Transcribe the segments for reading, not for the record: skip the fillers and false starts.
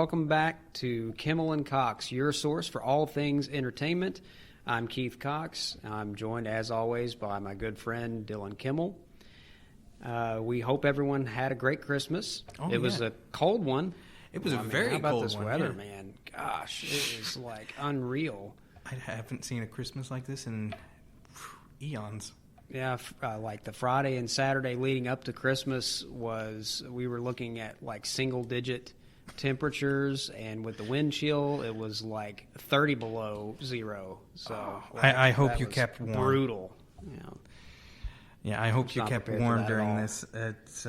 welcome back to Kimmel and Cox, your source for all things entertainment. I'm Keith Cox. I'm joined, as always, by my good friend Dylan Kimmel. We hope everyone had a great Christmas. It was a cold one. It was a very cold one. How about this weather, man? Gosh, it is like unreal. I haven't seen a Christmas like this in eons. Yeah, like the Friday and Saturday leading up to Christmas we were looking at like single-digit temperatures, and with the wind chill, it was like 30 below zero. So I hope you kept warm. Brutal. Yeah, I hope you kept warm during this. It's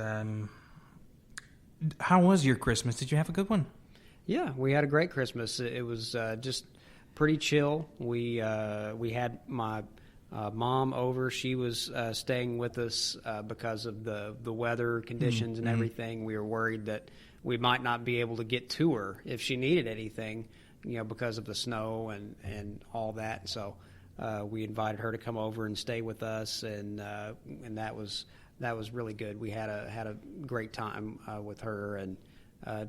how was your Christmas? Did you have a good one? Yeah, we had a great Christmas. It was just pretty chill. We had my mom over. She was staying with us because of the weather conditions and everything. We were worried that we might not be able to get to her if she needed anything, because of the snow and all that. So we invited her to come over and stay with us, and that was really good. We had a great time with her, and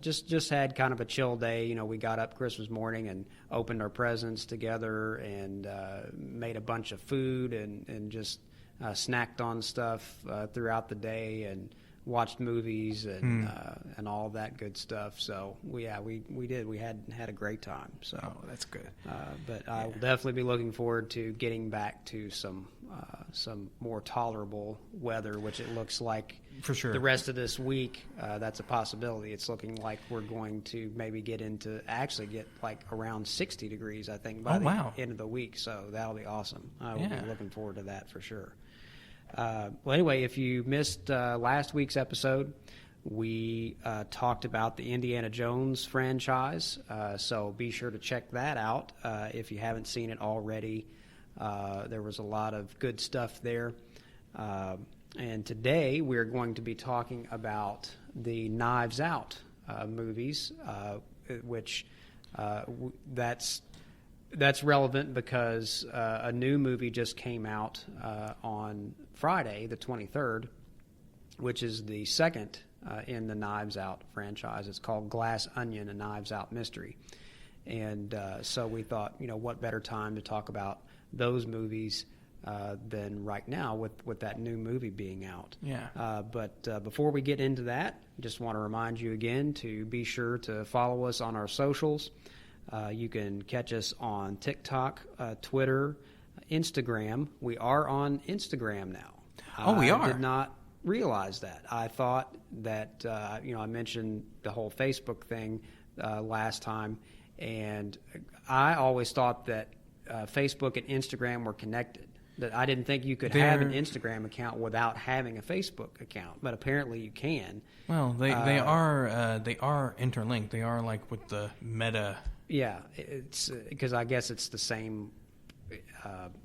just had kind of a chill day. We got up Christmas morning and opened our presents together, and made a bunch of food, and just snacked on stuff throughout the day, and watched movies and all that good stuff. So we did. We had a great time. So that's good. But I will definitely be looking forward to getting back to some more tolerable weather, which it looks like for sure the rest of this week. That's a possibility. It's looking like we're going to maybe get like around 60 degrees, I think, by the end of the week. So that'll be awesome. We'll be looking forward to that for sure. Well, anyway, if you missed last week's episode, we talked about the Indiana Jones franchise, so be sure to check that out if you haven't seen it already. There was a lot of good stuff there. And today we're going to be talking about the Knives Out movies, which that's relevant because a new movie just came out on Friday, the 23rd, which is the second in the Knives Out franchise. It's called Glass Onion, a Knives Out Mystery. And so we thought, what better time to talk about those movies than right now with that new movie being out. Yeah. But before we get into that, just want to remind you again to be sure to follow us on our socials. You can catch us on TikTok, Twitter, Instagram. We are on Instagram now. We are. I did not realize that. I thought that, I mentioned the whole Facebook thing last time, and I always thought that Facebook and Instagram were connected. That I didn't think you could have an Instagram account without having a Facebook account, but apparently you can. Well, they are interlinked. They are like with the Meta. Yeah, it's because I guess it's the same.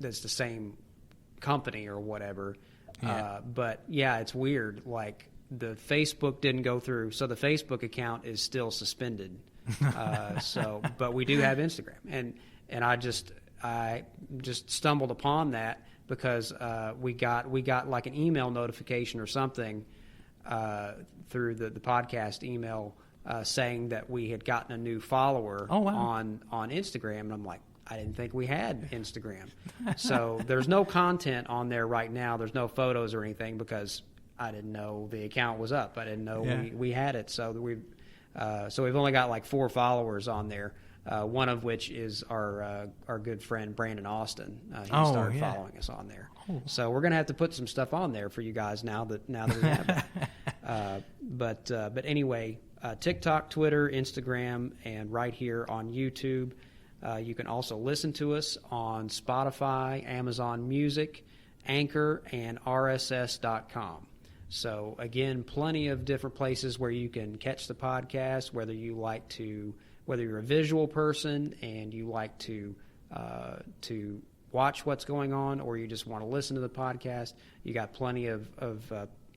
It's the same company or whatever. Yeah. But yeah, it's weird. Like the Facebook didn't go through, so the Facebook account is still suspended. But we do have Instagram, and I just stumbled upon that because we got like an email notification or something through the podcast email saying that we had gotten a new follower on Instagram, and I'm like, I didn't think we had Instagram. So there's no content on there right now. There's no photos or anything because I didn't know the account was up. I didn't know we had it. So we've only got like 4 followers on there. One of which is our good friend Brandon Austin. He started following us on there. So we're gonna have to put some stuff on there for you guys now that we have it. But anyway, TikTok, Twitter, Instagram, and right here on YouTube. You can also listen to us on Spotify, Amazon Music, Anchor, and RSS.com. So again, plenty of different places where you can catch the podcast, whether you're a visual person and you like to watch what's going on, or you just want to listen to the podcast, you got plenty of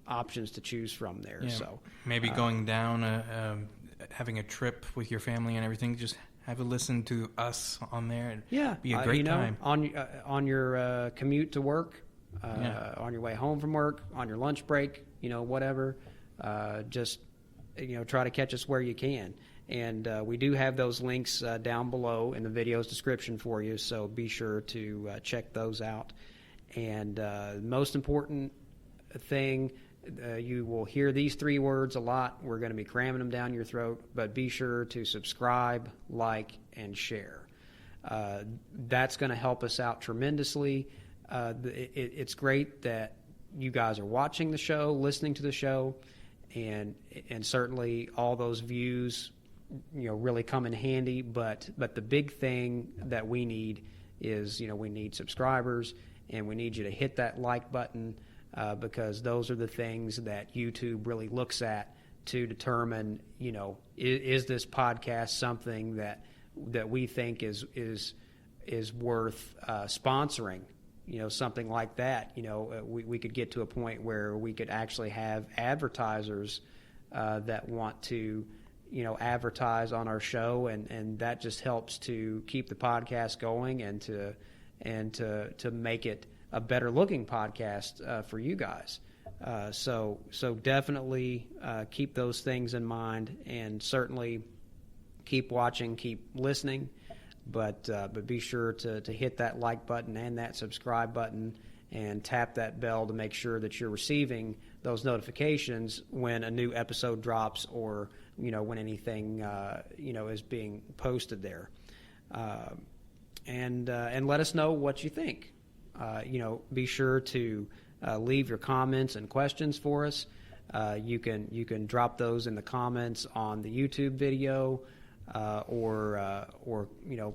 options to choose from there. Yeah, so maybe going down, having a trip with your family and everything, just have a listen to us on there. It'd be a great time on your commute to work, on your way home from work, on your lunch break, whatever. Just try to catch us where you can. And we do have those links down below in the video's description for you, so be sure to check those out. And most important thing, you will hear these 3 words a lot. We're going to be cramming them down your throat, but be sure to subscribe, like, and share. That's going to help us out tremendously. It's great that you guys are watching the show, listening to the show, and certainly all those views, really come in handy. But the big thing that we need is, we need subscribers, and we need you to hit that like button, because those are the things that YouTube really looks at to determine, is this podcast something that we think is worth sponsoring. Something like that. We could get to a point where we could actually have advertisers that want to, advertise on our show, and that just helps to keep the podcast going and to make it a better looking podcast for you guys. So definitely keep those things in mind, and certainly keep watching, keep listening. But be sure to hit that like button and that subscribe button, and tap that bell to make sure that you're receiving those notifications when a new episode drops, or when anything is being posted there. And let us know what you think. Be sure to leave your comments and questions for us. You can drop those in the comments on the YouTube video. Or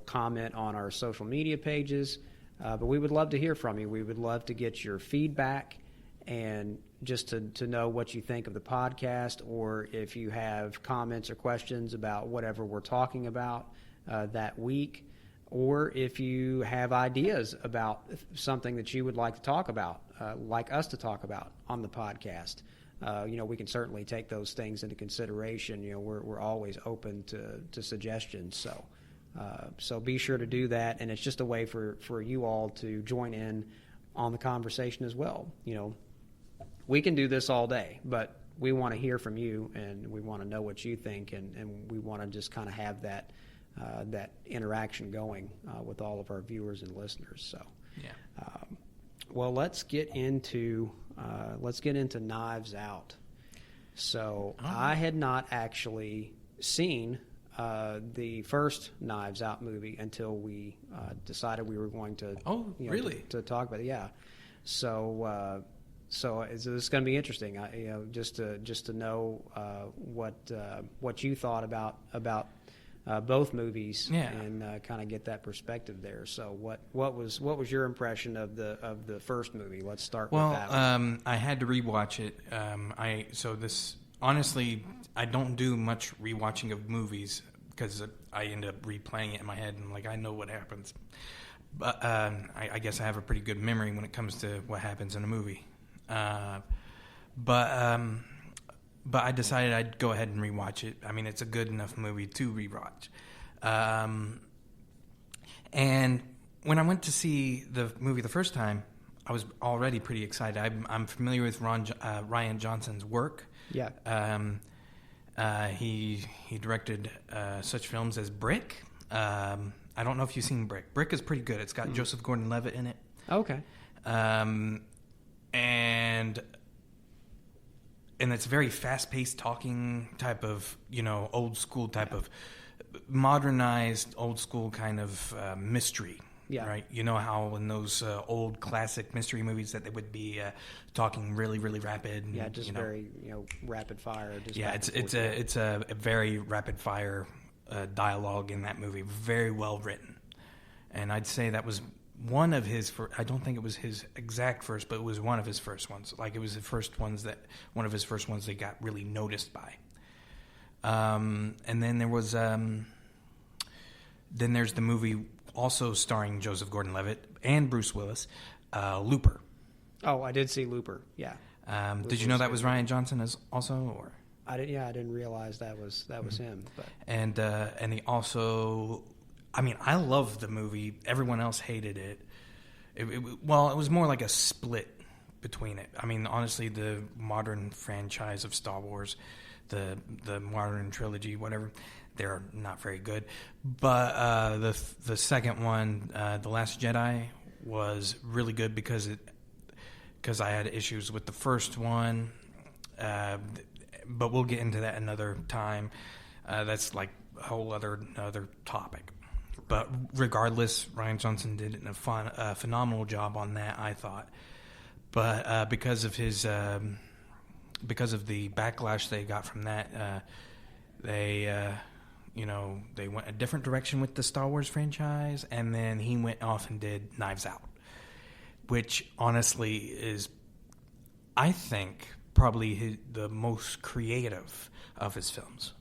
comment on our social media pages. But we would love to hear from you. We would love to get your feedback, and just to know what you think of the podcast, or if you have comments or questions about whatever we're talking about that week, or if you have ideas about something that you would like to talk about, like us to talk about on the podcast. We can certainly take those things into consideration. We're always open to suggestions. So be sure to do that, and it's just a way for you all to join in on the conversation as well. We can do this all day, but we want to hear from you, and we want to know what you think, and we want to just kind of have that interaction going with all of our viewers and listeners. So, yeah. Well, let's get into Knives Out. So I had not actually seen the first Knives Out movie until we decided we were going to. Oh, really? To talk about it, yeah. So it's going to be interesting. Just to know what you thought about both movies, yeah. And kind of get that perspective there. So what was your impression of the first movie? Let's start with that one. I had to rewatch it. Honestly, I don't do much rewatching of movies because I end up replaying it in my head, and I know what happens. But I guess I have a pretty good memory when it comes to what happens in a movie. But I decided I'd go ahead and rewatch it. I mean, it's a good enough movie to rewatch. And when I went to see the movie the first time, I was already pretty excited. I'm familiar with Rian Johnson's work. Yeah. He directed such films as Brick. I don't know if you've seen Brick. Brick is pretty good. It's got Joseph Gordon-Levitt in it. Okay. And it's very fast-paced talking type of, old school type of modernized old school kind of mystery. Yeah. Right. You know how in those old classic mystery movies that they would be talking really, really rapid. Yeah, just very rapid fire. Just it's a very rapid fire dialogue in that movie. Very well written, and I'd say that was one of his. I don't think it was his exact first, but it was one of his first ones. It was the first ones one of his first ones that got really noticed by. And then there was there's the movie also starring Joseph Gordon-Levitt and Bruce Willis, Looper. Oh, I did see Looper. Yeah. Did you know that was Rian Johnson as also, or? I didn't realize that was him. But. And he also, I love the movie. Everyone else hated it. It was more like a split between it. Honestly, the modern franchise of Star Wars, the modern trilogy, whatever, they're not very good. But the second one, The Last Jedi, was really good because I had issues with the first one. But we'll get into that another time. That's like a whole other topic. But regardless, Rian Johnson did a phenomenal job on that, I thought. But because of the backlash they got from that, they went a different direction with the Star Wars franchise, and then he went off and did Knives Out, which honestly is, I think, probably the most creative of his films.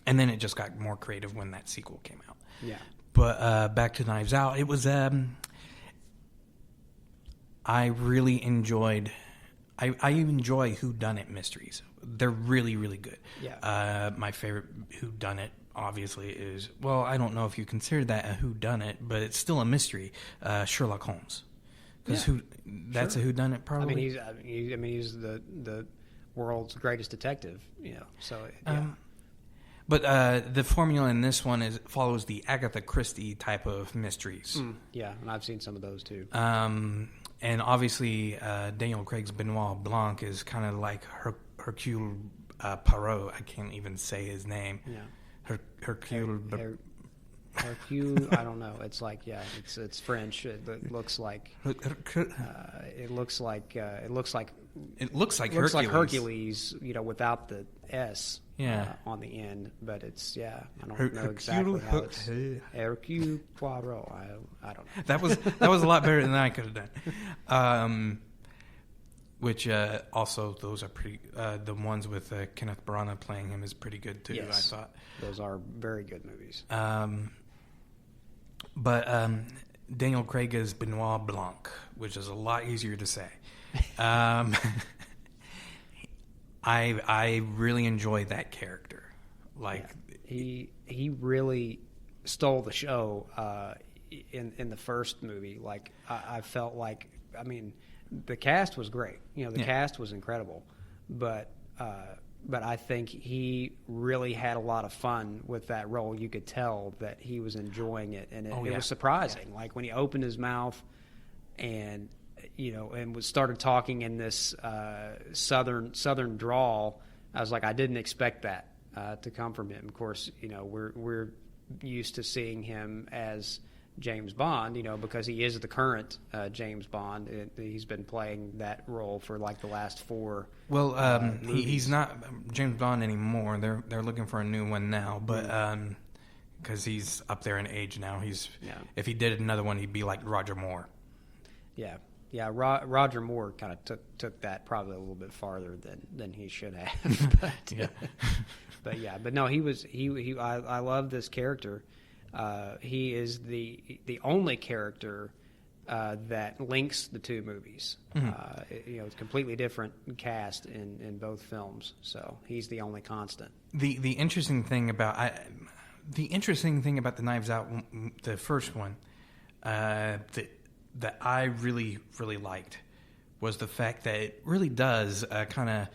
And then it just got more creative when that sequel came out. Yeah. But back to Knives Out, it was. I really enjoyed. I enjoy whodunit mysteries. They're really, really good. Yeah. My favorite whodunit, obviously, is, well, I don't know if you consider that a whodunit, but it's still a mystery. Sherlock Holmes, because that's sure. a whodunit, probably. He's the world's greatest detective. So. Yeah. But the formula in this one follows the Agatha Christie type of mysteries. Yeah, and I've seen some of those too. And obviously, Daniel Craig's Benoit Blanc is kind of like Hercule Poirot. I can't even say his name. Yeah. Hercule. Hercule. I don't know. It's like it's French. It looks like. It looks like Hercules. Without the S. Yeah. On the end, but it's I don't know exactly how it's Hercule Poirot. I don't know. That was a lot better than I could have done. Which also those are pretty. The ones with Kenneth Branagh playing him is pretty good too. Yes, I thought those are very good movies. But Daniel Craig is Benoit Blanc, which is a lot easier to say. I really enjoy that character. He really stole the show in the first movie. Like I felt like, the cast was great. The cast was incredible, but I think he really had a lot of fun with that role. You could tell that he was enjoying it, and it was surprising. Yeah. Like when he opened his mouth and started talking in this southern drawl, I was like, I didn't expect that to come from him. Of course, we're used to seeing him as James Bond, because he is the current James Bond. He's been playing that role for like the last 4. Well, he's not James Bond anymore. They're looking for a new one now, but because he's up there in age now, if he did another one, he'd be like Roger Moore. Yeah. Yeah, Roger Moore kind of took that probably a little bit farther than he should have. But no, I love this character. He is the only character that links the two movies. Mm-hmm. It's completely different cast in both films, so he's the only constant. The interesting thing about the Knives Out, the first one, that I really, really liked was the fact that it really does kind of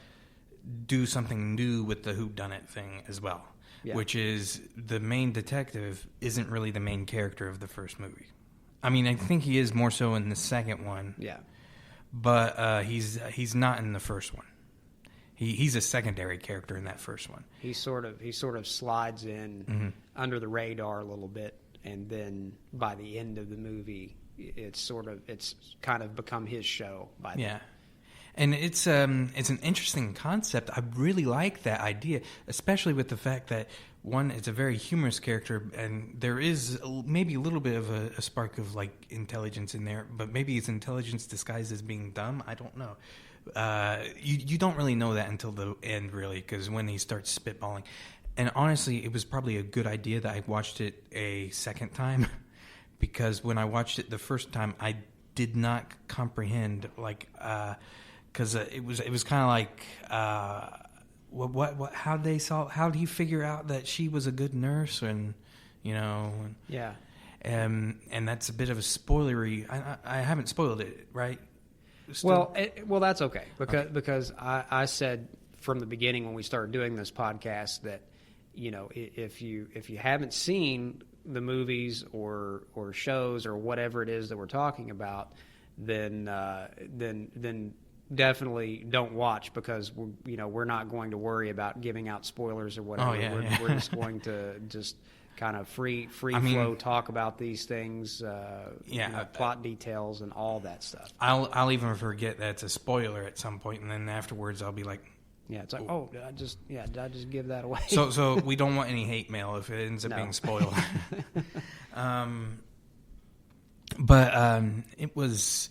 do something new with the whodunit thing as well, which is the main detective isn't really the main character of the first movie. I think he is more so in the second one, but he's not in the first one. He's a secondary character in that first one. He sort of slides in under the radar a little bit, and then by the end of the movie, it's kind of become his show by then. Yeah. And it's an interesting concept. I really like that idea, especially with the fact that, one, it's a very humorous character, and there is maybe a little bit of a spark of like intelligence in there, but maybe it's intelligence disguised as being dumb. I don't know. You don't really know that until the end, really, because when he starts spitballing. And honestly, it was probably a good idea that I watched it a second time. Because when I watched it the first time, I did not comprehend, because it was kind of like, what? How did he figure out that she was a good nurse, and and that's a bit of a spoilery. I haven't spoiled it, right? Still? Well, that's okay because I said from the beginning when we started doing this podcast that if you haven't seen the movies or shows or whatever it is that we're talking about, then definitely don't watch, because we're not going to worry about giving out spoilers or whatever. We're just going to just kind of free flow talk about these things, plot details and all that stuff. I'll even forget that it's a spoiler at some point, and then afterwards I'll be like, yeah, it's like, did I just give that away? So we don't want any hate mail if it ends up being spoiled. But it was.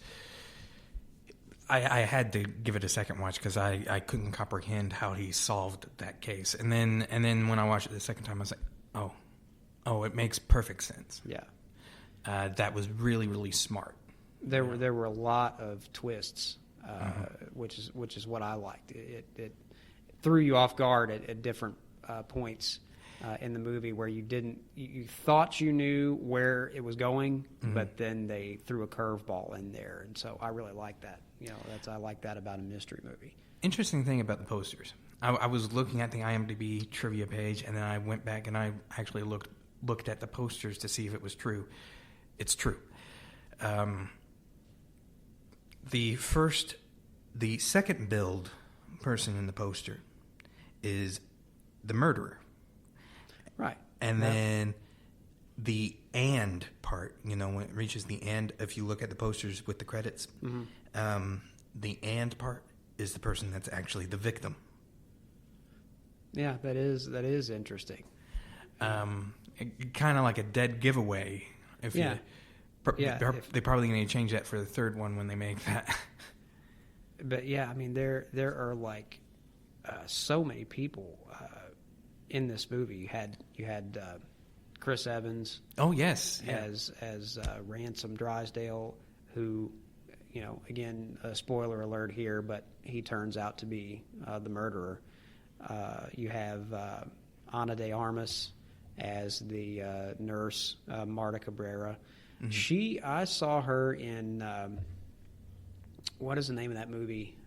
I had to give it a second watch because I couldn't comprehend how he solved that case, and then when I watched it the second time, I was like, oh, it makes perfect sense. Yeah, that was really, really smart. There were a lot of twists, which is what I liked. It threw you off guard at different points in the movie where you thought you knew where it was going, but then they threw a curveball in there, and so I really like that. I like that about a mystery movie. Interesting thing about the posters. I was looking at the IMDb trivia page, and then I went back and I actually looked at the posters to see if it was true. It's true. The second billed person in the poster is the murderer. Right. And then the "and" part, when it reaches the end, if you look at the posters with the credits, the "and" part is the person that's actually the victim. Yeah, that is interesting. Kind of like a dead giveaway. They're probably going to change that for the third one when they make that. But yeah, I mean, there are like so many people in this movie. You had Chris Evans. Oh yes, as Ransom Drysdale, who, again, a spoiler alert here, but he turns out to be the murderer. You have Ana de Armas as the nurse, Marta Cabrera. Mm-hmm. I saw her in what is the name of that movie?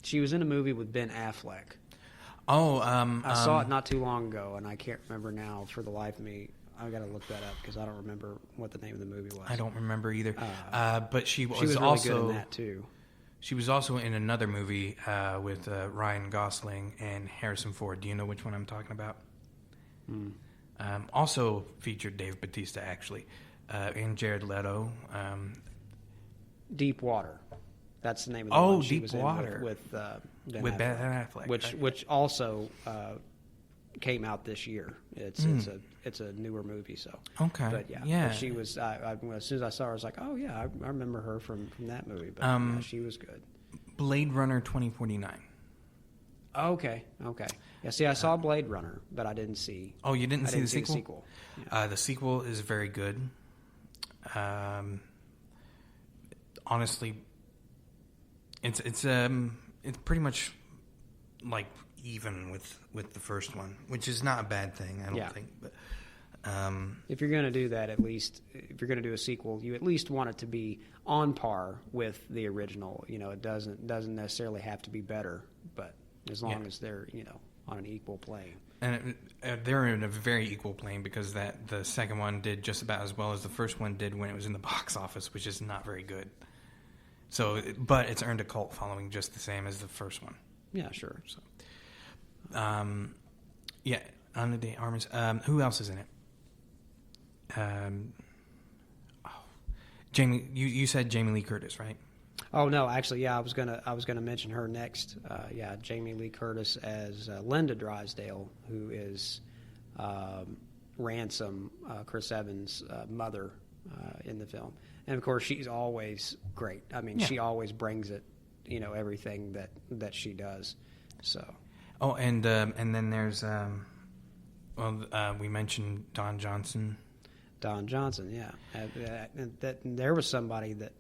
She was in a movie with Ben Affleck. Oh, I saw it not too long ago, and I can't remember now for the life of me. I got to look that up because I don't remember what the name of the movie was. I don't remember either. But she was really also good in that too. She was also in another movie with Ryan Gosling and Harrison Ford. Do you know which one I'm talking about? Also featured Dave Bautista, actually, and Jared Leto. Deep Water. That's the name of the one she Deep was Water. In with Ben Affleck. Affleck. Which also came out this year. It's a newer movie, so. Okay. But yeah. But she was. As soon as I saw her, I was like, oh yeah, I remember her from that movie. But she was good. Blade Runner 2049. Okay. Yeah. See, I saw Blade Runner, but I didn't see. Oh, you didn't see the sequel? The sequel. Yeah. The sequel is very good. Honestly, it's pretty much like even with the first one, which is not a bad thing, I don't think. But if you're going to do that, at least if you're going to do a sequel, you at least want it to be on par with the original. It doesn't necessarily have to be better, but as long as they're on an equal plane. And they're in a very equal plane because the second one did just about as well as the first one did when it was in the box office, which is not very good. So, but it's earned a cult following just the same as the first one. Yeah, sure. So, Ana de Armas. Who else is in it? Jamie. You said Jamie Lee Curtis, right? Oh no, actually, yeah, I was gonna mention her next. Jamie Lee Curtis as Linda Drysdale, who is Ransom, Chris Evans' mother in the film, and of course she's always great. I mean, she always brings it, everything that she does. So. Oh, and then there's we mentioned Don Johnson. Don Johnson, yeah, there was somebody that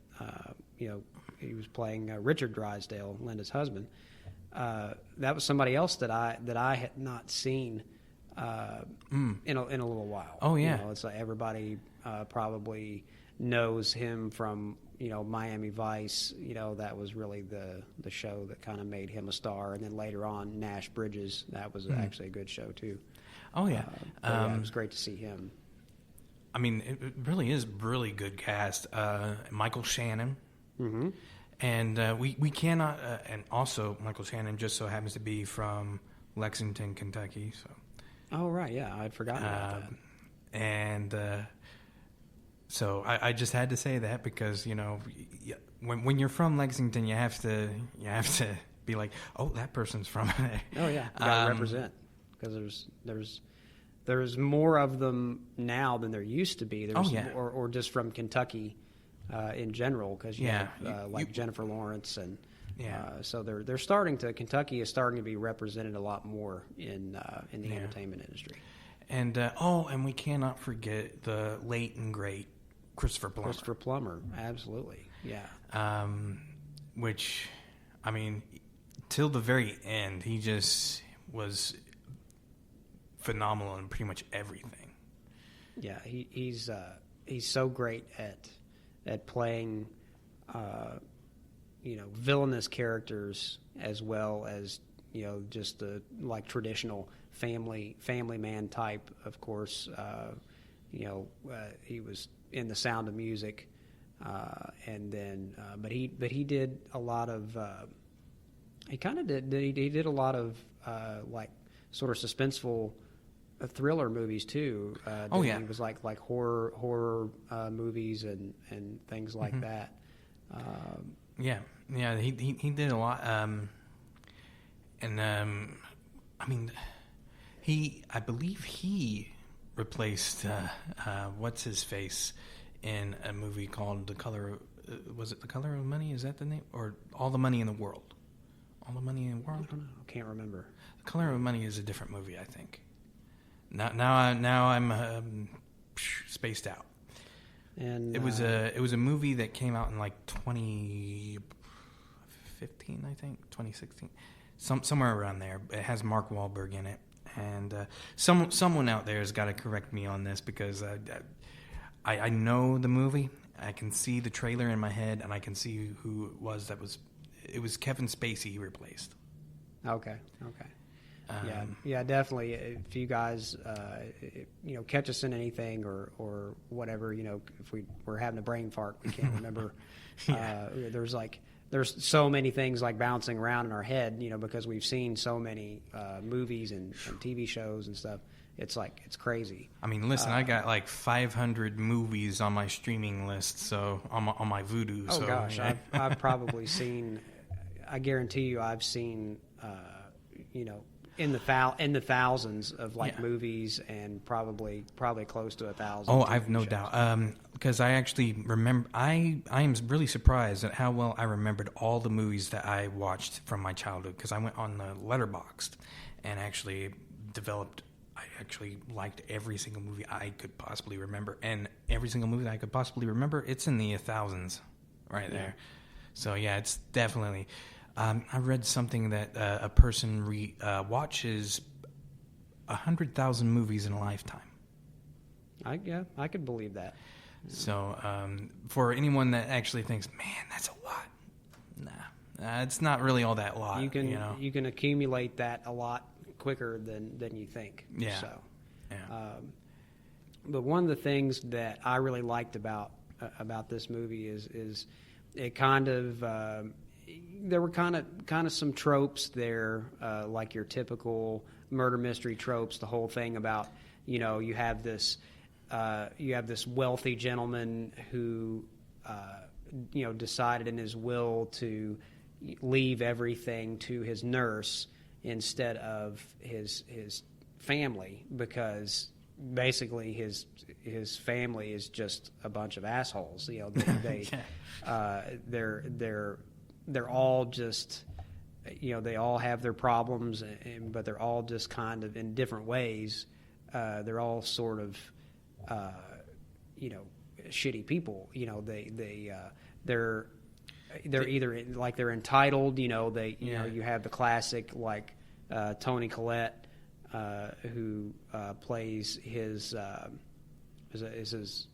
he was playing Richard Drysdale, Linda's husband. That was somebody else that I had not seen in a little while. Oh yeah, it's like everybody probably knows him from Miami Vice. That was really the show that kind of made him a star, and then later on Nash Bridges. That was actually a good show too. Oh yeah, it was great to see him. I mean, it really is really good cast. Michael Shannon, Mm-hmm. and we cannot. And also, Michael Shannon just so happens to be from Lexington, Kentucky. So. Oh right, yeah, I'd forgotten about that. And so I just had to say that because when you're from Lexington, you have to be like, oh, that person's from there. Oh yeah, you gotta represent, because there's more of them now than there used to be. There's or just from Kentucky in general, because you have Jennifer Lawrence and so they're starting to Kentucky is starting to be represented a lot more in the entertainment industry. And and we cannot forget the late and great Christopher Plummer. Christopher Plummer, absolutely, yeah. Which, I mean, till the very end, he just was phenomenal in pretty much everything. Yeah, he's so great at playing, villainous characters as well as just the traditional family man type. Of course, he was in The Sound of Music, and then but he did a lot of he did a lot of sort of suspenseful thriller movies too. He was like horror movies and things like that. He did a lot. I believe he replaced what's his face in a movie called The Color. Was it The Color of Money? Is that the name? Or All the Money in the World? All the Money in the World? I don't know. I can't remember. The Color of Money is a different movie, I think. Now I'm spaced out. And it was a movie that came out in 2015, I think, 2016, somewhere around there. It has Mark Wahlberg in it, and someone out there has got to correct me on this because I know the movie. I can see the trailer in my head, and I can see who it was. It was Kevin Spacey he replaced. Okay. Yeah, definitely. If you guys, catch us in anything or whatever, if we're having a brain fart, we can't remember. There's so many things bouncing around in our head, because we've seen so many movies and TV shows and stuff. It's crazy. I mean, listen, I got 500 movies on my streaming list, so on my Vudu. Oh gosh, I've probably seen. I guarantee you, I've seen. In the thousands of movies, and probably close to 1,000. Oh, I've no doubt. Because I actually remember, I am really surprised at how well I remembered all the movies that I watched from my childhood. Because I went on the Letterboxd and actually developed. I actually liked every single movie I could possibly remember, and every single movie that I could possibly remember, it's in the thousands, right there. So yeah, it's definitely. I read something that a person watches 100,000 movies in a lifetime. I could believe that. So for anyone that actually thinks, man, that's a lot, nah, it's not really all that lot. You can accumulate that a lot quicker than you think. Yeah. So, but one of the things that I really liked about this movie is it kind of. There were kind of some tropes there, like your typical murder mystery tropes. The whole thing about you have this wealthy gentleman who decided in his will to leave everything to his nurse instead of his family, because basically his family is just a bunch of assholes. They're all just, they all have their problems, but they're all just kind of in different ways. They're all sort of, shitty people. They're either they're entitled. You have the classic Tony Collette, who plays his his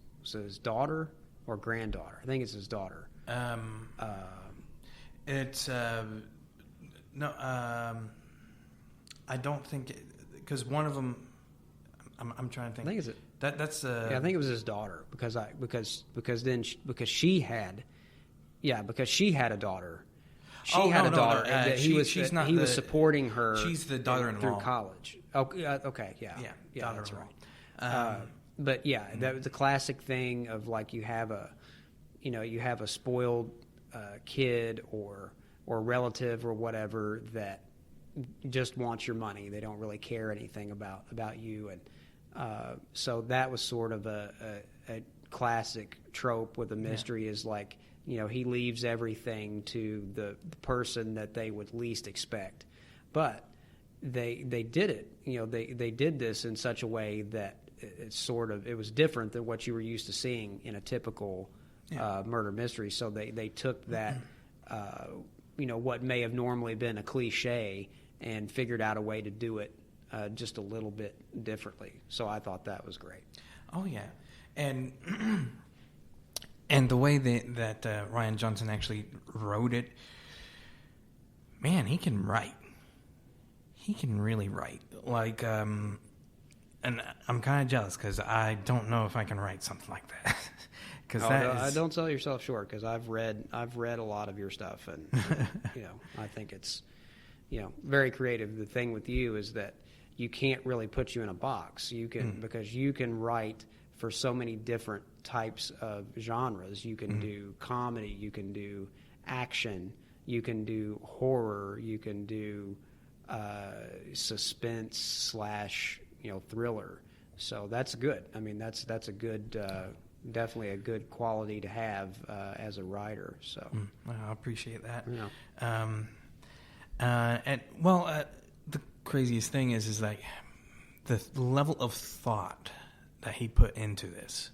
daughter or granddaughter. I think it's his daughter. It's no. I don't think because one of them. I'm trying to think. I think it's that's I think it was his daughter because she had a daughter. She had a daughter. And he was supporting her. She's the daughter-in-law through college. Okay, yeah, that's right. But yeah, that was the classic thing of like you have a spoiled kid or relative or whatever that just wants your money. They don't really care anything about you, and so that was sort of a classic trope with a mystery is like, he leaves everything to the person that they would least expect, but they did it. They did this in such a way that it was different than what you were used to seeing in a typical murder mystery. So they took that, what may have normally been a cliche and figured out a way to do it just a little bit differently. So I thought that was great. Oh yeah, and the way that Rian Johnson actually wrote it, man, he can write. He can really write. Like, and I'm kind of jealous because I don't know if I can write something like that. Don't sell yourself short, because I've read a lot of your stuff, and I think it's very creative. The thing with you is that you can't really put you in a box. You can because you can write for so many different types of genres. You can do comedy, you can do action, you can do horror, you can do suspense / thriller. So that's good. I mean, that's a good, definitely a good quality to have as a writer. So I appreciate that. Yeah. The craziest thing is like the level of thought that he put into this,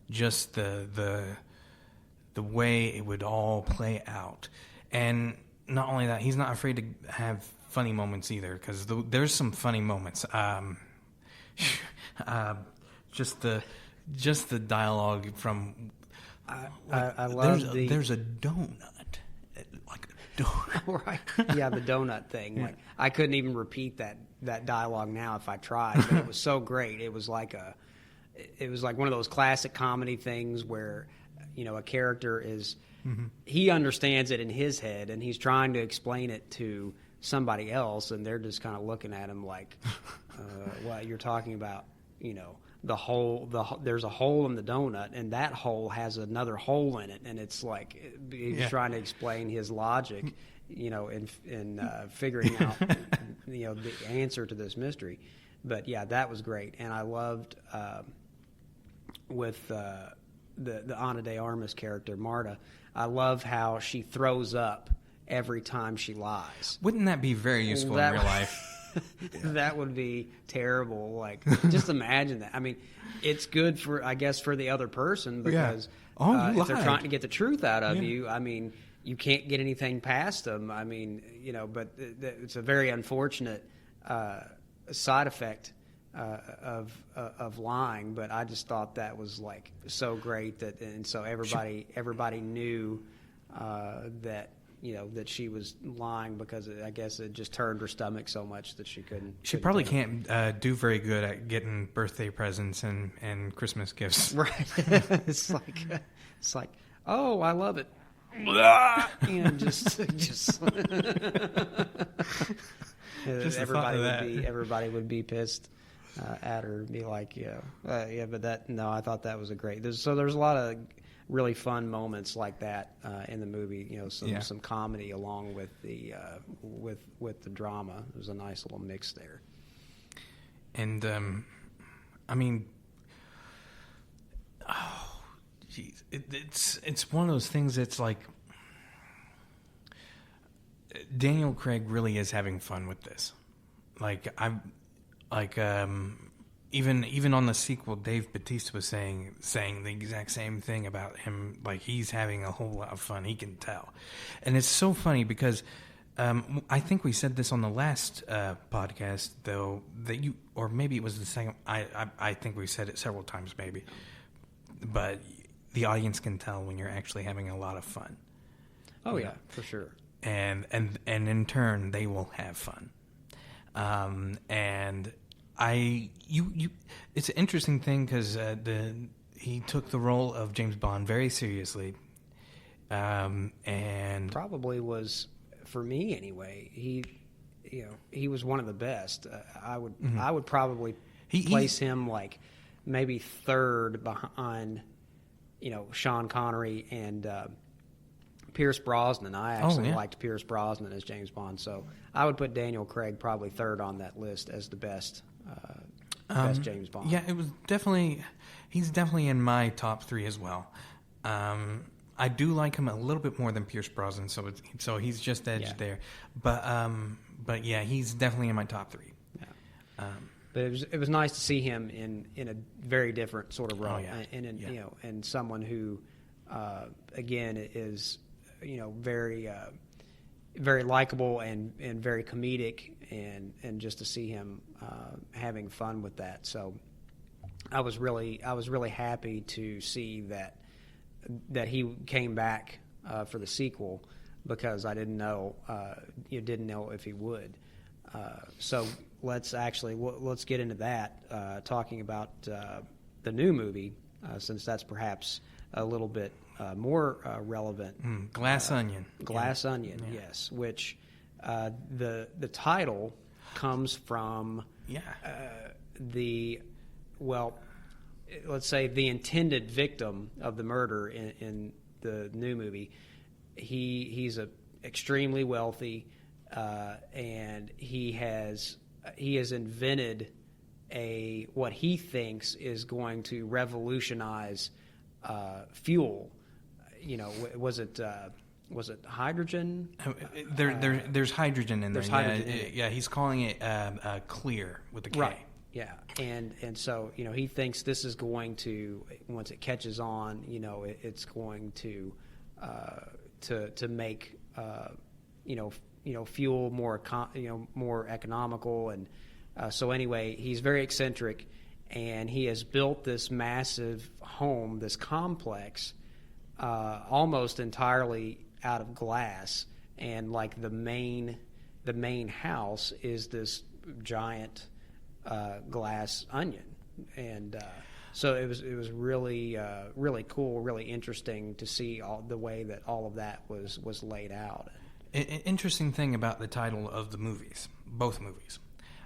just the way it would all play out, and not only that, he's not afraid to have funny moments either, because there's some funny moments. Just the dialogue from. I love there's a donut, like a donut. Right? Yeah, the donut thing. Like I couldn't even repeat that dialogue now if I tried. But it was so great. It was like one of those classic comedy things where a character is he understands it in his head and he's trying to explain it to somebody else, and they're just kind of looking at him like, "What you're talking about?" The hole. There's a hole in the donut, and that hole has another hole in it, and it's like he's trying to explain his logic, in figuring out the answer to this mystery. But yeah, that was great, and I loved with the Ana de Armas character Marta. I love how she throws up every time she lies. Wouldn't that be very useful in real life? That would be terrible. Like, just imagine that. I mean, it's good for the other person, because if they're trying to get the truth out of you, I mean, you can't get anything past them. I mean, but it's a very unfortunate side effect of lying. But I just thought that was like so great and so everybody knew that. That she was lying, because I guess it just turned her stomach so much that she couldn't. She probably can't do very good at getting birthday presents and Christmas gifts. Right. It's like, oh, I love it. Just everybody would be pissed at her, be like, but I thought that was a great. There's a lot of really fun moments like that in the movie. Some comedy along with the with the drama. It was a nice little mix there. And I mean, oh, geez, it's one of those things that's like Daniel Craig really is having fun with this. Even on the sequel, Dave Bautista was saying the exact same thing about him. Like, he's having a whole lot of fun. He can tell. And it's so funny because I think we said this on the last podcast, though, or maybe it was the second. I think we said it several times, maybe. But the audience can tell when you're actually having a lot of fun. Oh, yeah, for sure. And in turn, they will have fun. And It's an interesting thing because he took the role of James Bond very seriously, and probably was, for me anyway. He was one of the best. I would probably place him like maybe third behind, Sean Connery and Pierce Brosnan. I actually liked Pierce Brosnan as James Bond, so I would put Daniel Craig probably third on that list as the best James Bond. Yeah, he's definitely in my top 3 as well. I do like him a little bit more than Pierce Brosnan, so he's just edged there. But yeah, he's definitely in my top 3. Yeah. But it was nice to see him in a very different sort of role, and someone who again is very very likable and very comedic, and just to see him having fun with that. So I was really happy to see that he came back for the sequel, because I didn't know if he would. So let's get into that, talking about the new movie, since that's perhaps a little bit more relevant. Glass Onion. Glass Onion, yes. Which the title comes from let's say the intended victim of the murder in the new movie. He's extremely wealthy, and he has invented what he thinks is going to revolutionize fuel. Was it hydrogen? There's hydrogen in there. There's hydrogen in it. Yeah, he's calling it clear with a K. Right. Yeah, and so he thinks this is going to, once it catches on, it's going to make fuel more economical, and so anyway, he's very eccentric, and he has built this massive home, this complex, almost entirely out of glass, and like the main house is this giant glass onion, and so it was really really cool, really interesting to see the way that all of that was laid out. An interesting thing about the title of the movies, both movies.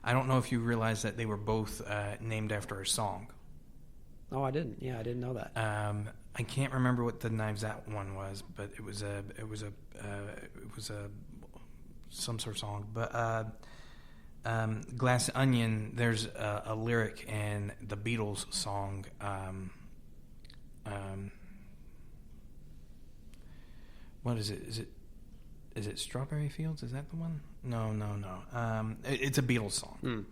I don't know if you realize that they were both named after a song. Oh, I didn't. Yeah, I didn't know that. I can't remember what the Knives Out one was, but it was some sort of song. But Glass Onion, there's a lyric in the Beatles song. What is it? Is it Strawberry Fields? Is that the one? No. It's a Beatles song.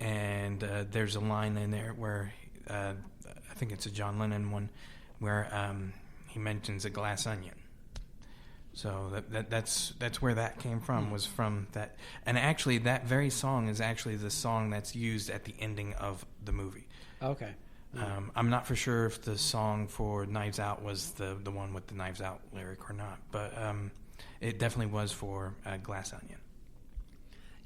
And there's a line in there where I think it's a John Lennon one, where he mentions a glass onion. So that's where that came from, was from that. And actually, that very song is actually the song that's used at the ending of the movie. Okay. I'm not for sure if the song for Knives Out was the one with the Knives Out lyric or not, but it definitely was for Glass Onion.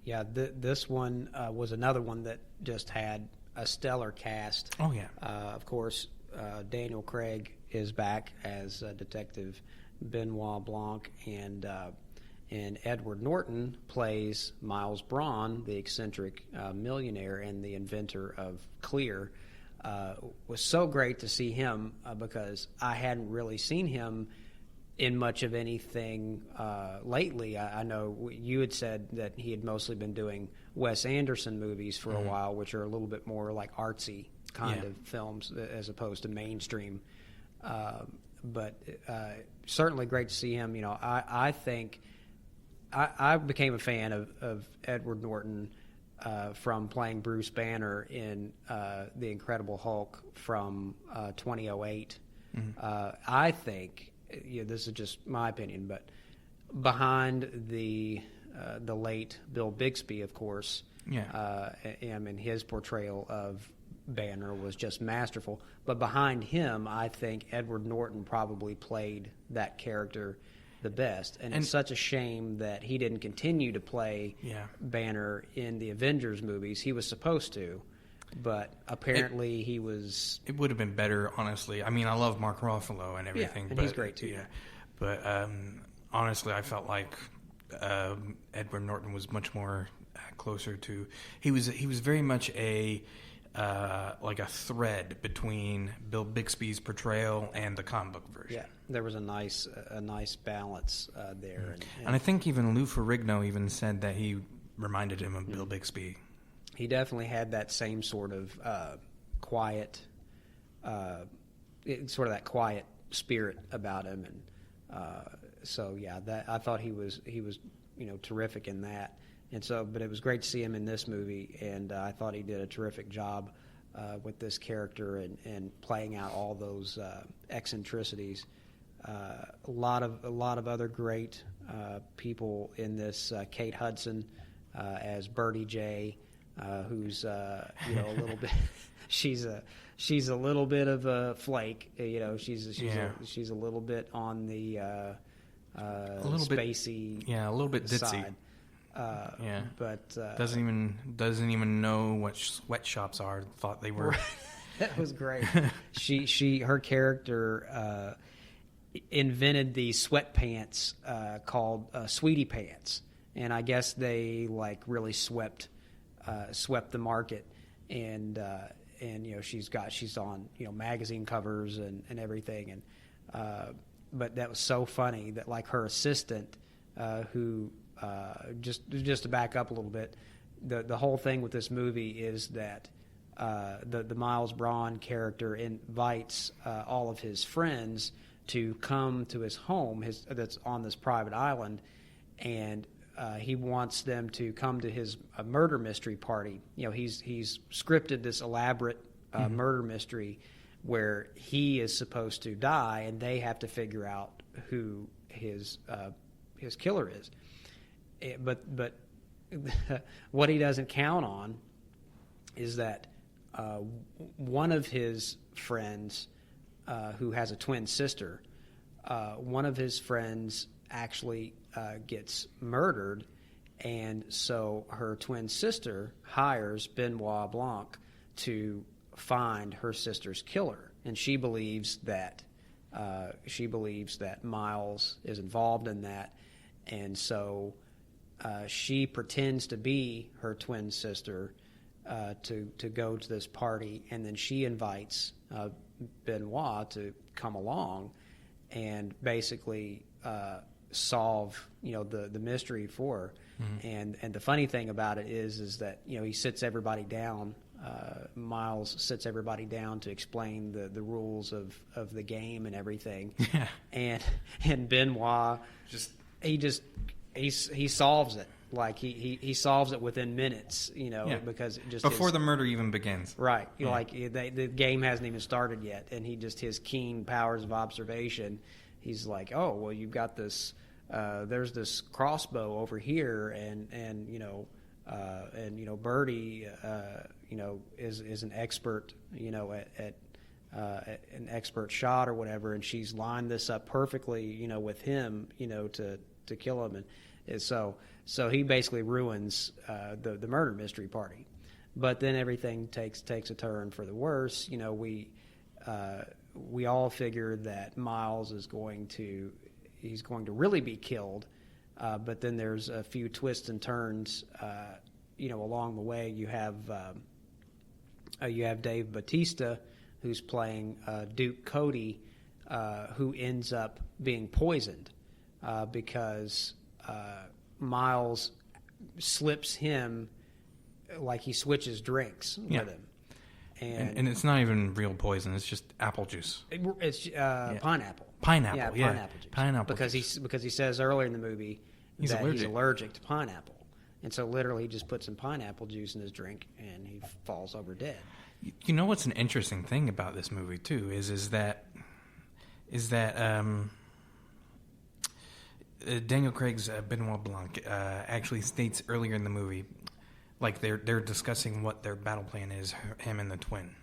Yeah, this one was another one that just had a stellar cast. Oh, yeah. Of course, Daniel Craig is back as Detective Benoit Blanc, and Edward Norton plays Miles Braun, the eccentric millionaire and the inventor of Clear. Was so great to see him because I hadn't really seen him in much of anything lately. I know you had said that he had mostly been doing Wes Anderson movies for a while, which are a little bit more like artsy kind of films as opposed to mainstream. But certainly great to see him. I think I became a fan of Edward Norton from playing Bruce Banner in The Incredible Hulk from 2008. I think, this is just my opinion, but behind the late Bill Bixby, of course, and his portrayal of Banner was just masterful. But behind him, I think Edward Norton probably played that character the best. And it's such a shame that he didn't continue to play Banner in the Avengers movies. He was supposed to, but apparently he was... It would have been better, honestly. I mean, I love Mark Ruffalo and everything. And he's great, too. Yeah. But honestly, I felt like Edward Norton was much more closer to... He was very much like a thread between Bill Bixby's portrayal and the comic book version. Yeah, there was a nice balance there. And I think even Lou Ferrigno even said that he reminded him of Bill Bixby. He definitely had that same sort of quiet, sort of that quiet spirit about him, and so yeah, that I thought he was terrific in that. And so, but it was great to see him in this movie, and I thought he did a terrific job with this character and playing out all those eccentricities. A lot of other great people in this. Kate Hudson as Birdie J, who's a little bit. She's a little bit of a flake. She's a little bit on the a little spacey. A little bit ditzy. Side. But doesn't even know what sweatshops are. Thought they were. That was great. Her character invented these sweatpants called Sweetie Pants, and I guess they really swept the market, and she's on magazine covers and everything, and but that was so funny that her assistant who. Just to back up a little bit, the whole thing with this movie is that the Miles Braun character invites all of his friends to come to his home, that's on this private island, and he wants them to come to his murder mystery party. He's scripted this elaborate murder mystery where he is supposed to die, and they have to figure out who his killer is. But what he doesn't count on is that one of his friends, who has a twin sister, one of his friends actually gets murdered, and so her twin sister hires Benoit Blanc to find her sister's killer, and she believes that Miles is involved in that, and so. She pretends to be her twin sister to go to this party, and then she invites Benoit to come along and basically solve the mystery for her. Mm-hmm. And the funny thing about it is that he sits everybody down. Miles sits everybody down to explain the rules of the game and everything. Yeah. And Benoit He solves it. He solves it within minutes, because it just before the murder even begins. Right. Yeah. The game hasn't even started yet, and his keen powers of observation, he's like, oh, well, you've got this. There's this crossbow over here, and Birdie, is an expert, at an expert shot or whatever, and she's lined this up perfectly, with him, to kill him, and so he basically ruins the murder mystery party. But then everything takes a turn for the worse. We all figured that Miles is going to really be killed, but then there's a few twists and turns. Along the way, you have Dave Bautista, who's playing Duke Cody, who ends up being poisoned. Because Miles slips him, he switches drinks with him. And it's not even real poison, it's just apple juice. It's pineapple. Pineapple, yeah. Pineapple juice. Pineapple because juice. Because he says earlier in the movie he's allergic to pineapple. And so literally he just puts some pineapple juice in his drink and he falls over dead. You know what's an interesting thing about this movie too is that Daniel Craig's Benoit Blanc actually states earlier in the movie, they're discussing what their battle plan is, him and the twin,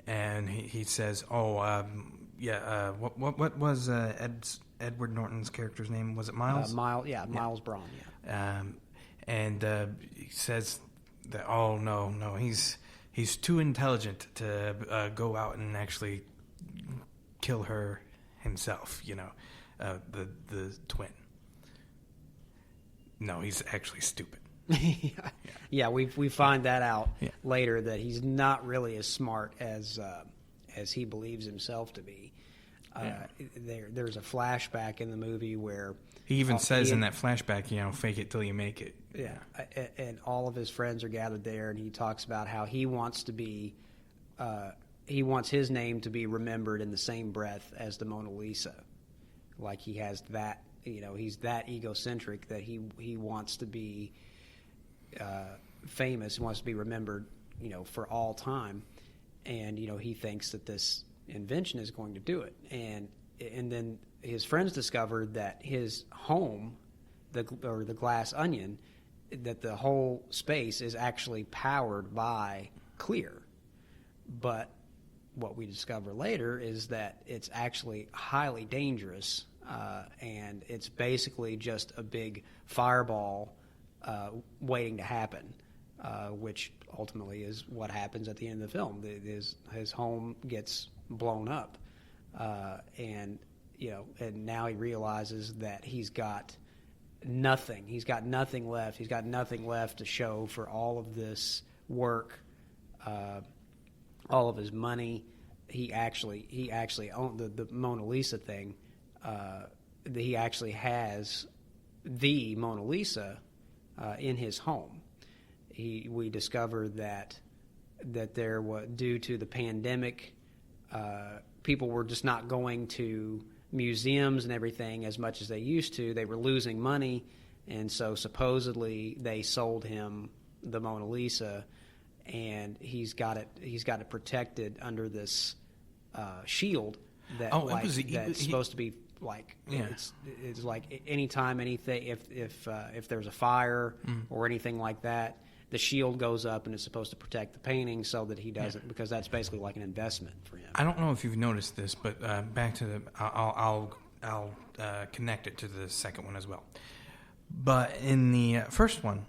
and he says, "Oh, what was Edward Norton's character's name? Was it Miles? Miles Braun. Yeah. And he says that no, he's too intelligent to go out and actually kill her himself. The twin. No, he's actually stupid. Yeah, we find that out later, that he's not really as smart as he believes himself to be. There's a flashback in the movie where he even says in that flashback, fake it till you make it. Yeah, and all of his friends are gathered there, and he talks about how he wants to be, he wants his name to be remembered in the same breath as the Mona Lisa. Like he has that, he's that egocentric that he wants to be famous, wants to be remembered, for all time, and he thinks that this invention is going to do it, and then his friends discovered that his home, the glass onion, that the whole space is actually powered by clear, but what we discover later is that it's actually highly dangerous, and it's basically just a big fireball waiting to happen, which ultimately is what happens at the end of the film. His home gets blown up, and now he realizes that he's got nothing. He's got nothing left. He's got nothing left to show for all of this work, all of his money. He actually owned the Mona Lisa thing. He actually has the Mona Lisa in his home. We discovered that there was, due to the pandemic, people were just not going to museums and everything as much as they used to. They were losing money, and so supposedly they sold him the Mona Lisa, and he's got it protected under this shield that that's supposed to be like, it's like anytime anything, if there's a fire or anything like that, the shield goes up and it's supposed to protect the painting so that he doesn't, because that's basically like an investment for him. I don't know if you've noticed this, but back to I'll connect it to the second one as well. But in the first one,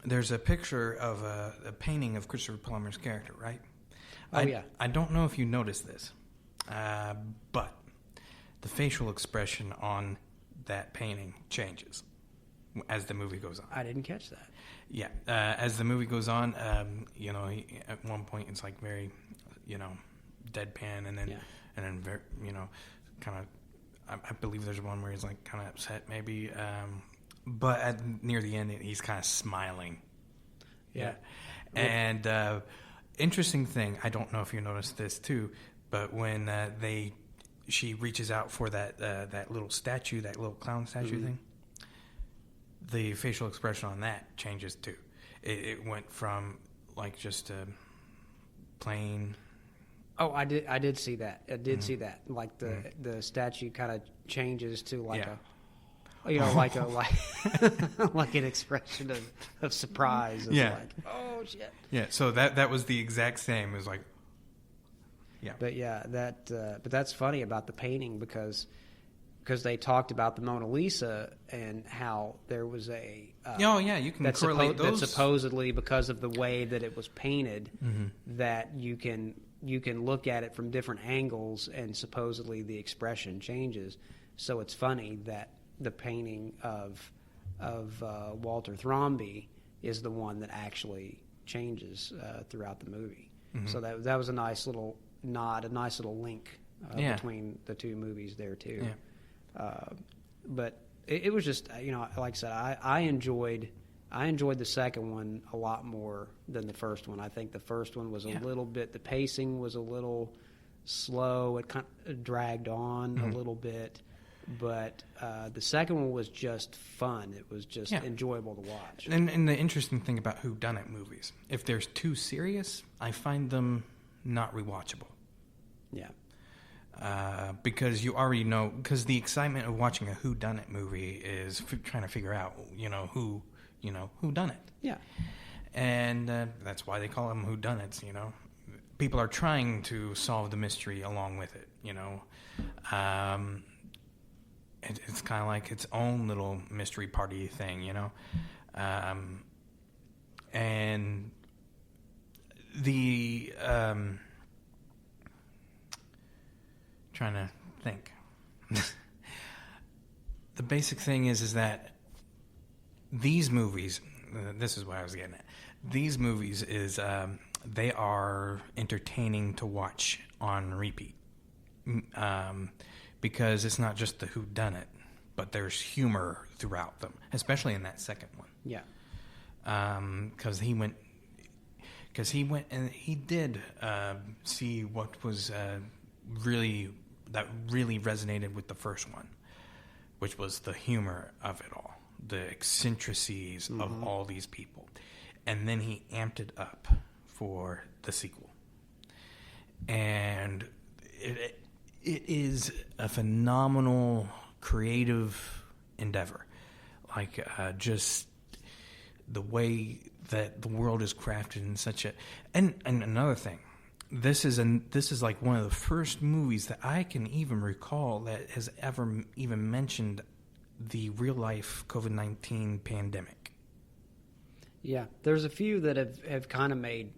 there's a picture of a painting of Christopher Plummer's character, right? I don't know if you noticed this, but the facial expression on that painting changes as the movie goes on. I didn't catch that. Yeah, as the movie goes on, he, at one point it's like very, deadpan, and then very, kind of. I believe there's one where he's like kind of upset, maybe, but near the end he's kind of smiling. Yeah, and interesting thing. I don't know if you noticed this too, but when she reaches out for that little statue, that little clown statue thing. The facial expression on that changes too. It went from like just a plain. Oh, I did see that. I did see that. Like the statue kind of changes to like like an expression of surprise. It's like, oh shit. Yeah. So that was the exact same. It was like. Yeah. But that's funny about the painting because they talked about the Mona Lisa and how there was a you can correlate those. That supposedly, because of the way that it was painted, that you can look at it from different angles, and supposedly the expression changes. So it's funny that the painting of Walter Thrombey is the one that actually changes throughout the movie. So that was a nice little nod, a nice little link between the two movies there too. Yeah. But it was just, like I said, I enjoyed the second one a lot more than the first one. I think the first one was a little bit, the pacing was a little slow. It kind of dragged on a little bit. But the second one was just fun. It was just enjoyable to watch. And the interesting thing about whodunit movies, if they're too serious, I find them not rewatchable. Yeah. Because you already know, because the excitement of watching a whodunit movie is trying to figure out, who done it. Yeah. And that's why they call them whodunits, People are trying to solve the mystery along with it, it's kind of like its own little mystery party thing, you know. And the trying to think. The basic thing is that these movies, this is what I was getting at. These movies is they are entertaining to watch on repeat, because it's not just the whodunit, but there's humor throughout them, especially in that second one. Yeah. Because he went and he did see what was really resonated with the first one, which was the humor of it all, the eccentricities of all these people. And then he amped it up for the sequel. And it is a phenomenal creative endeavor. Like, just the way that the world is crafted in such a... And another thing, this is like one of the first movies that I can even recall that has ever even mentioned the real-life COVID-19 pandemic. Yeah, there's a few that have kind of made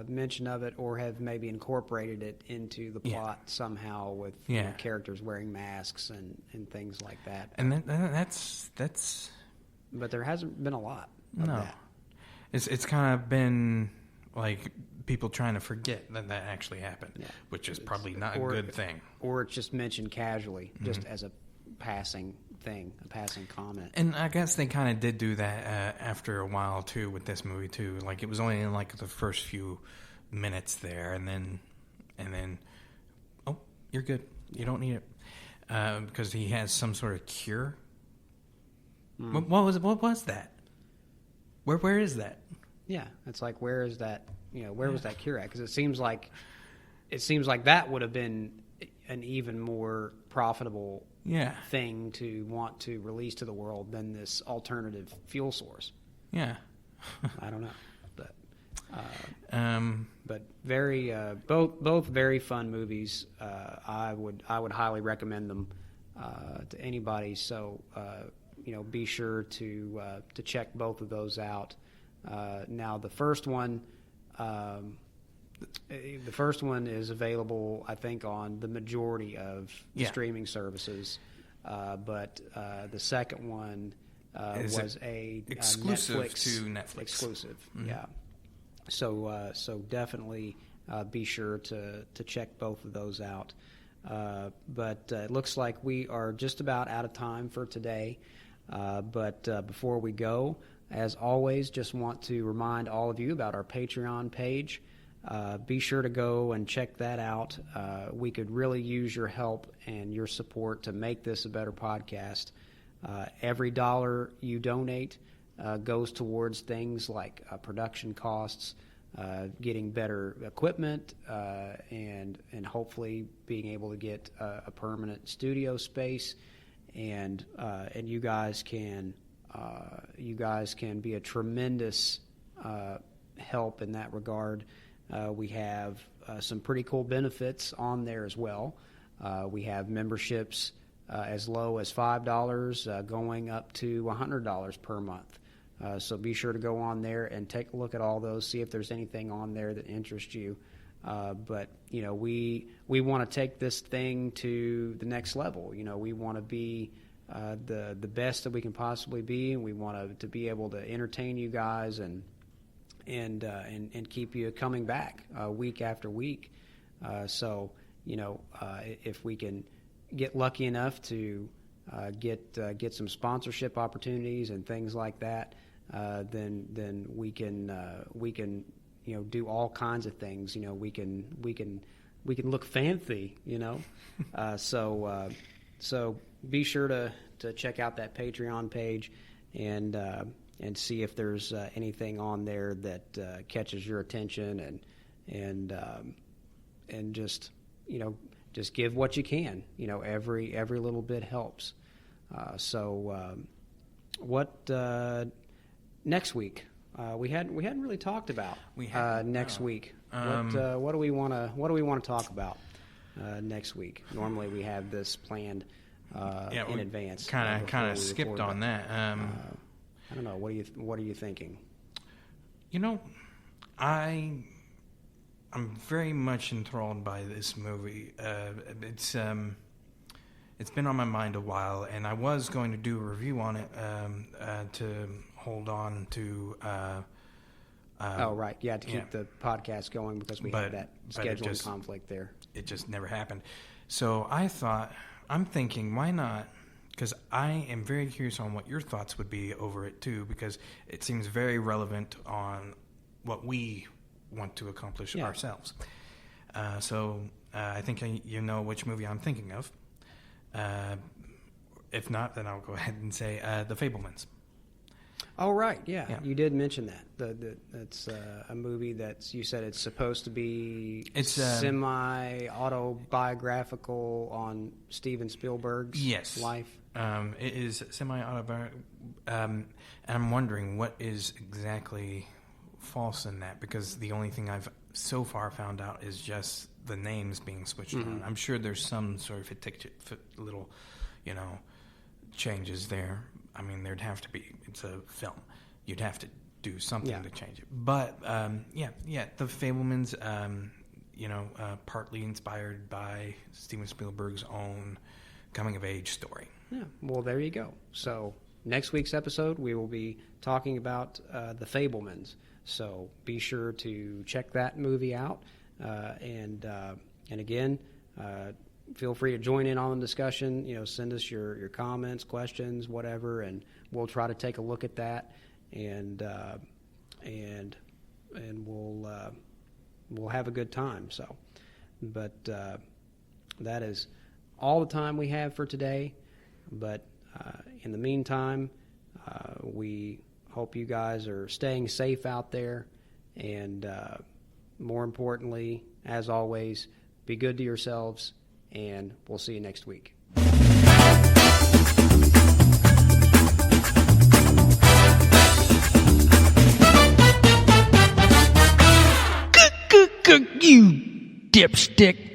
mention of it, or have maybe incorporated it into the plot somehow with you know, characters wearing masks and things like that. And that's. But there hasn't been a lot of that. It's kind of been like people trying to forget that actually happened, which is probably not a good thing. Or it's just mentioned casually, just as a passing thing, a passing comment. And I guess they kind of did do that after a while too with this movie too. Like, it was only in like the first few minutes there, and then oh, you're good, you don't need it, because he has some sort of cure. What was that? Where is that? Yeah, it's like, where is that? You know, where was that cure at? Because it seems like that would have been an even more profitable thing to want to release to the world than this alternative fuel source. Yeah. I don't know, but very both very fun movies. I would highly recommend them to anybody. So you know, be sure to check both of those out. Now the first one. The first one is available, I think, on the majority of streaming services, but the second one was a exclusive Netflix to Netflix. Exclusive, yeah. So definitely be sure to check both of those out. But it looks like we are just about out of time for today. But before we go, as always, just want to remind all of you about our Patreon page. Be sure to go and check that out. We could really use your help and your support to make this a better podcast. Every dollar you donate goes towards things like production costs, getting better equipment, and hopefully being able to get a permanent studio space. And you guys can be a tremendous help in that regard. We have some pretty cool benefits on there as well. We have memberships as low as $5 going up to $100 per month. So be sure to go on there and take a look at all those, see if there's anything on there that interests you. But, you know, we want to take this thing to the next level. You know, we want to be the best that we can possibly be, and we want to be able to entertain you guys and keep you coming back week after week. So, you know, if we can get lucky enough to get some sponsorship opportunities and things like that, then we can you know, do all kinds of things. You know, we can look fancy. You know, so be sure to check out that Patreon page and see if there's anything on there that catches your attention, and just, you know, just give what you can. You know, every little bit helps. What next week? We hadn't really talked about next week. What do we want to talk about next week? Normally we have this planned in advance. Kind of skipped on that. I don't know. What are you thinking? I'm very much enthralled by this movie. It's been on my mind a while, and I was going to do a review on it to hold on to. Right, to keep the podcast going because we had that scheduling conflict there. It just never happened. So I'm thinking, why not? Because I am very curious on what your thoughts would be over it too, because it seems very relevant on what we want to accomplish ourselves. So I think you know which movie I'm thinking of. If not, then I'll go ahead and say The Fabelmans. Oh, right, yeah. You did mention that. That's a movie you said it's supposed to be semi-autobiographical on Steven Spielberg's life. It is semi-autobiographical. And I'm wondering what is exactly false in that, because the only thing I've so far found out is just the names being switched on. I'm sure there's some sort of little, changes there. I mean, there'd have to be. It's a film. You'd have to do something to change it. But The Fabelmans, partly inspired by Steven Spielberg's own coming-of-age story. Yeah, well, there you go. So next week's episode, we will be talking about The Fabelmans. So be sure to check that movie out. And again, feel free to join in on the discussion. Send us your comments, questions, whatever, and we'll try to take a look at that. And we'll have a good time. So, but that is all the time we have for today. But in the meantime, we hope you guys are staying safe out there, and more importantly, as always, be good to yourselves, and we'll see you next week. You dipstick.